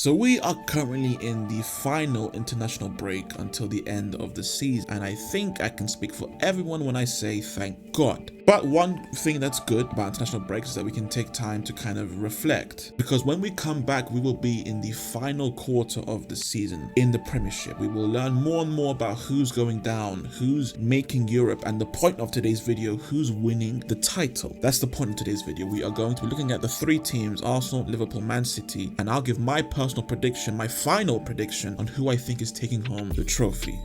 So we are currently in the final international break until the end of the season, and I think I can speak for everyone when I say thank God. But one thing that's good about international breaks is that we can take time to kind of reflect, because when we come back we will be in the final quarter of the season in the Premiership. We will learn more and more about who's going down, who's making Europe, and the point of today's video, who's winning the title. That's the point of today's video. We are going to be looking at the three teams, Arsenal, Liverpool, Man City, and I'll give my personal prediction, my final prediction on who I think is taking home the trophy.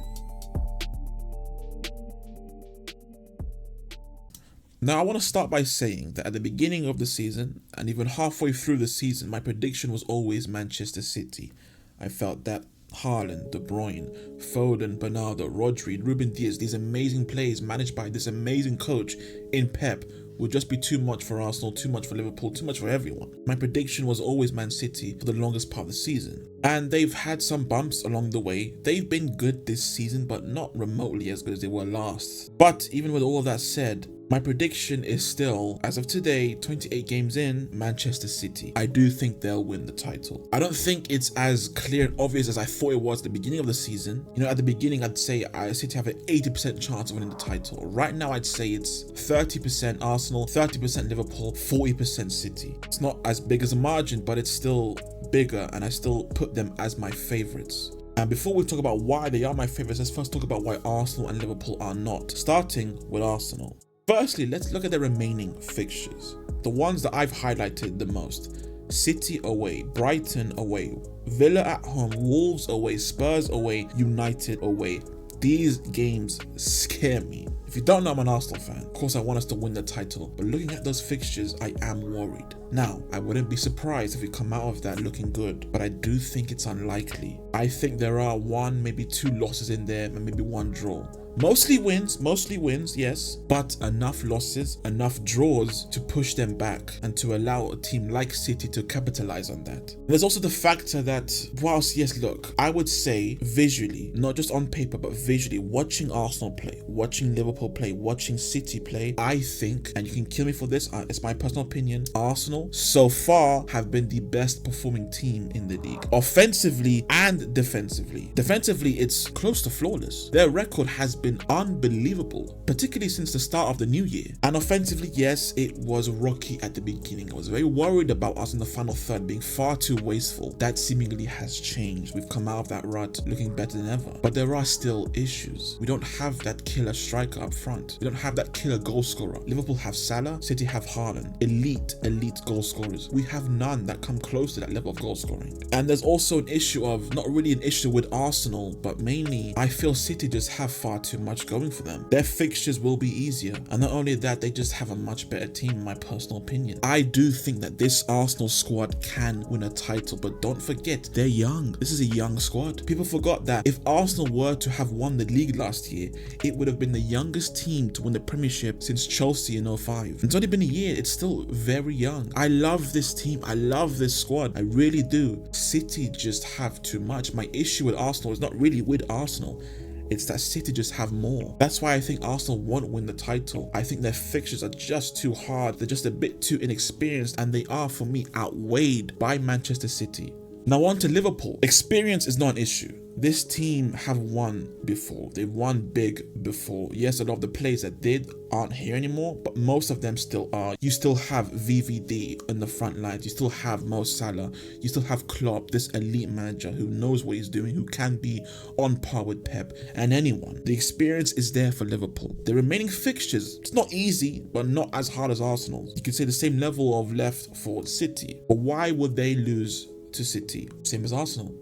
Now, I want to start by saying that at the beginning of the season and even halfway through the season, my prediction was always Manchester City. I felt that Haaland, De Bruyne, Foden, Bernardo, Rodri, Ruben Dias, these amazing players managed by this amazing coach in Pep would just be too much for Arsenal, too much for Liverpool, too much for everyone. My prediction was always Man City for the longest part of the season. And they've had some bumps along the way. They've been good this season, but not remotely as good as they were last. But even with all of that said, my prediction is still, as of today, 28 games in, Manchester City. I do think they'll win the title. I don't think it's as clear and obvious as I thought it was at the beginning of the season. You know, at the beginning, I'd say City have an 80% chance of winning the title. Right now, I'd say it's 30% Arsenal, 30% Liverpool, 40% City. It's not as big as a margin, but it's still bigger, and I still put them as my favorites. And before we talk about why they are my favorites, let's first talk about why Arsenal and Liverpool are not, starting with Arsenal. Firstly, let's look at the remaining fixtures. The ones that I've highlighted the most. City away, Brighton away, Villa at home, Wolves away, Spurs away, United away. These games scare me. If you don't know, I'm an Arsenal fan. Of course, I want us to win the title, but looking at those fixtures, I am worried. Now, I wouldn't be surprised if we come out of that looking good, but I do think it's unlikely. I think there are one, maybe two losses in there, and maybe one draw. Mostly wins, yes, but enough losses, enough draws to push them back and to allow a team like City to capitalize on that. And there's also the factor that, whilst, yes, look, I would say visually, not just on paper, but visually, watching Arsenal play, watching Liverpool play, watching City play, I think, and you can kill me for this, it's my personal opinion, Arsenal so far have been the best performing team in the league, offensively and defensively. Defensively, it's close to flawless. Their record has been unbelievable, particularly since the start of the new year. And offensively, yes, it was rocky at the beginning. I was very worried about us in the final third being far too wasteful. That seemingly has changed. We've come out of that rut looking better than ever. But there are still issues. We don't have that killer striker up front. We don't have that killer goal scorer. Liverpool have Salah, City have Haaland. Elite goal scorers. We have none that come close to that level of goal scoring. And there's also an issue of, not really an issue with Arsenal, but mainly I feel City just have far too much going for them. Their fixtures will be easier, and not only that, they just have a much better team in my personal opinion. I do think that this Arsenal squad can win a title, but don't forget, they're young. This is a young squad. People forgot that if Arsenal were to have won the league last year, it would have been the youngest team to win the Premiership since Chelsea in 05. It's only been a year. It's still very young. I love this team. I love this squad. I really do. City just have too much. My issue with Arsenal is not really with Arsenal. It's that City just have more. That's why I think Arsenal won't win the title. I think their fixtures are just too hard. They're just a bit too inexperienced, and they are, for me, outweighed by Manchester City. Now on to Liverpool. Experience is not an issue. This team have won before. They've won big before. Yes, a lot of the players that did aren't here anymore, but most of them still are. You still have VVD in the front lines. You still have Mo Salah. You still have Klopp, this elite manager who knows what he's doing, who can be on par with Pep and anyone. The experience is there for Liverpool. The remaining fixtures, it's not easy, but not as hard as Arsenal. You could say the same level of left for City. But why would they lose to City? Same as Arsenal.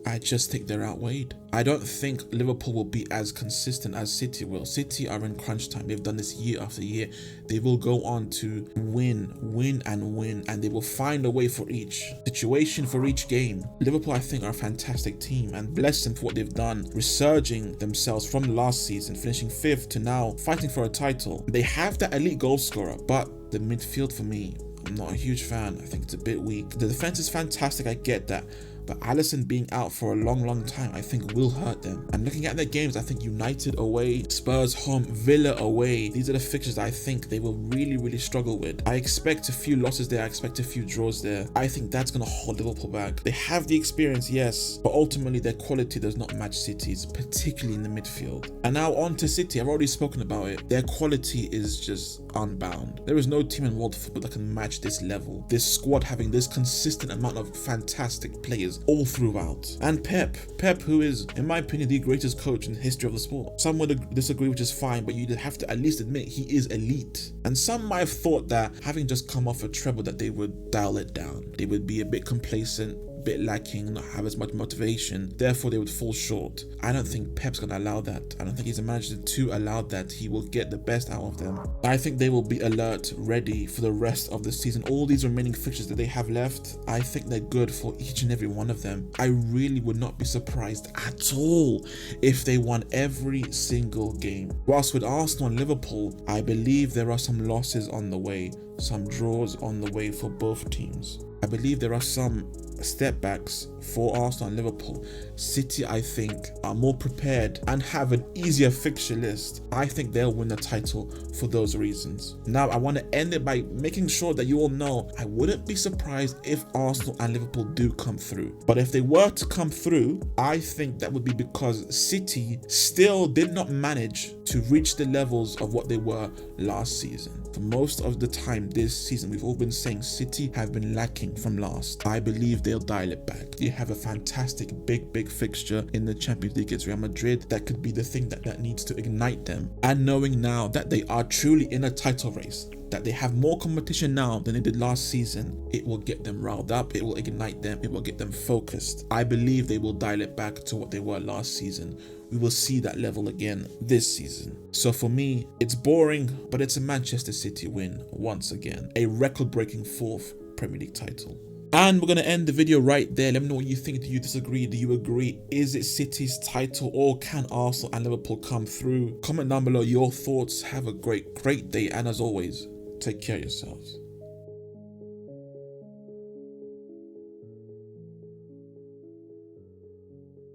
I just think they're outweighed. I don't think Liverpool will be as consistent as City will. City are in crunch time. They've done this year after year. They will go on to win, and they will find a way for each situation, for each game. Liverpool, I think, are a fantastic team, and bless them for what they've done, resurging themselves from last season, finishing 5th to now fighting for a title. They have that elite goal scorer, but the midfield, for me, I'm not a huge fan. I think it's a bit weak. The defense is fantastic, I get that. But Alisson being out for a long time, I think will hurt them. And looking at their games, I think United away, Spurs home, Villa away, these are the fixtures that I think they will really struggle with. I expect a few losses there, I expect a few draws there. I think that's going to hold Liverpool back. They have the experience, yes, but ultimately their quality does not match City's, particularly in the midfield. And now on to City. I've already spoken about it. Their quality is just unbound. There is no team in world football that can match this level. This squad having this consistent amount of fantastic players all throughout. And Pep, who is, in my opinion, the greatest coach in the history of the sport. Some would disagree, which is fine, but you have to at least admit he is elite. And some might have thought that having just come off a treble that they would dial it down. They would be a bit complacent, bit lacking, not have as much motivation, therefore they would fall short. I don't think Pep's gonna allow that. I don't think he's a manager to allow that. He will get the best out of them. I think they will be alert, ready for the rest of the season. All these remaining fixtures that they have left, I think they're good for each and every one of them. I really would not be surprised at all if they won every single game. Whilst with Arsenal and Liverpool, I believe there are some losses on the way, some draws on the way for both teams. I believe there are some step backs for Arsenal and Liverpool. City, I think, are more prepared and have an easier fixture list. I think they'll win the title for those reasons. Now, I want to end it by making sure that you all know I wouldn't be surprised if Arsenal and Liverpool do come through. But if they were to come through, I think that would be because City still did not manage to reach the levels of what they were last season. For most of the time this season, we've all been saying City have been lacking from last. I believe they'll dial it back. They have a fantastic big fixture in the Champions League against Real Madrid. That could be the thing that needs to ignite them. And knowing now that they are truly in a title race, that they have more competition now than they did last season, it will get them riled up, it will ignite them, it will get them focused. I believe they will dial it back to what they were last season. We will see that level again this season. So for me, it's boring, but it's a Manchester City win once again. A record-breaking 4th Premier League title. And we're going to end the video right there. Let me know what you think. Do you disagree? Do you agree? Is it City's title, or can Arsenal and Liverpool come through? Comment down below your thoughts. Have a great day. And as always, take care of yourselves.